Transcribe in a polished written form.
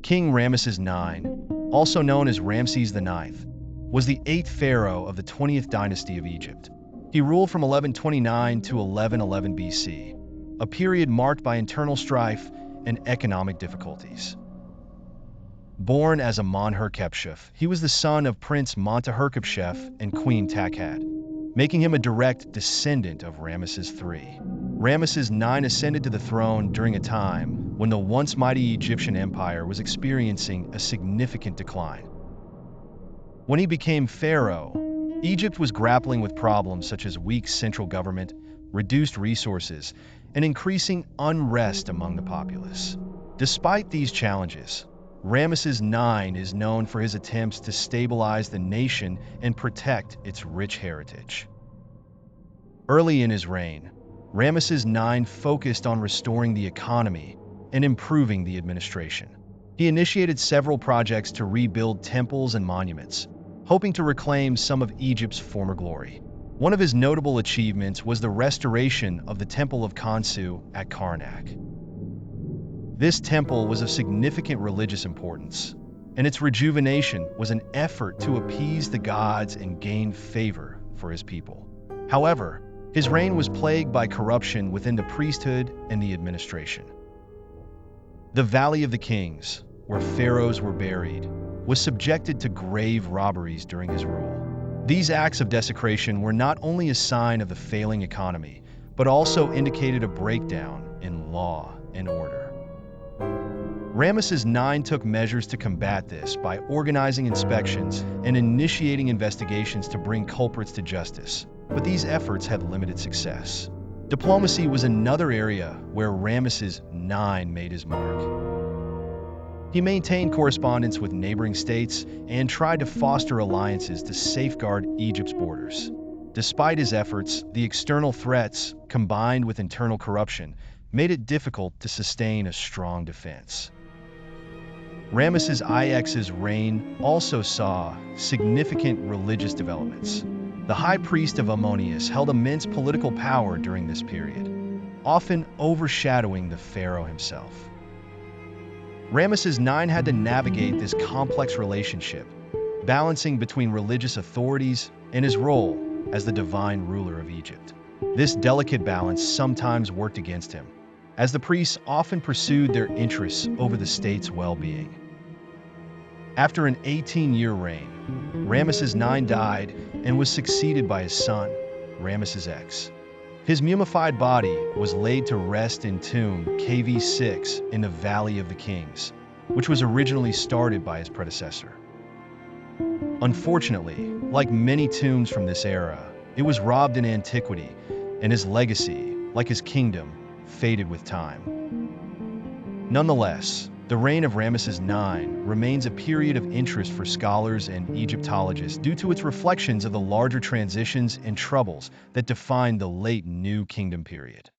King Ramesses IX, also known as Ramesses IX, was the 8th pharaoh of the 20th dynasty of Egypt. He ruled from 1129 to 1111 BC, a period marked by internal strife and economic difficulties. Born as Amun-Herkhepshef, he was the son of Prince Monteherkhepshef and Queen Takhad, making him a direct descendant of Ramesses III. Ramesses IX ascended to the throne during a time when the once mighty Egyptian empire was experiencing a significant decline. When he became pharaoh, Egypt was grappling with problems such as weak central government, reduced resources, and increasing unrest among the populace. Despite these challenges, Ramesses IX is known for his attempts to stabilize the nation and protect its rich heritage. Early in his reign, Ramesses IX focused on restoring the economy and improving the administration. He initiated several projects to rebuild temples and monuments, hoping to reclaim some of Egypt's former glory. One of his notable achievements was the restoration of the Temple of Khonsu at Karnak. This temple was of significant religious importance, and its rejuvenation was an effort to appease the gods and gain favor for his people. However, his reign was plagued by corruption within the priesthood and the administration. The Valley of the Kings, where pharaohs were buried, was subjected to grave robberies during his rule. These acts of desecration were not only a sign of the failing economy, but also indicated a breakdown in law and order. Ramesses IX took measures to combat this by organizing inspections and initiating investigations to bring culprits to justice, but these efforts had limited success. Diplomacy was another area where Ramesses IX made his mark. He maintained correspondence with neighboring states and tried to foster alliances to safeguard Egypt's borders. Despite his efforts, the external threats, combined with internal corruption, made it difficult to sustain a strong defense. Ramesses IX's reign also saw significant religious developments. The high priest of Ammonius held immense political power during this period, often overshadowing the pharaoh himself. Ramesses IX had to navigate this complex relationship, balancing between religious authorities and his role as the divine ruler of Egypt. This delicate balance sometimes worked against him, as the priests often pursued their interests over the state's well-being. After an 18-year reign, Ramesses IX died and was succeeded by his son, Ramesses X. His mummified body was laid to rest in tomb KV6 in the Valley of the Kings, which was originally started by his predecessor. Unfortunately, like many tombs from this era, it was robbed in antiquity, and his legacy, like his kingdom, faded with time. Nonetheless, the reign of Ramesses IX remains a period of interest for scholars and Egyptologists due to its reflections of the larger transitions and troubles that defined the late New Kingdom period.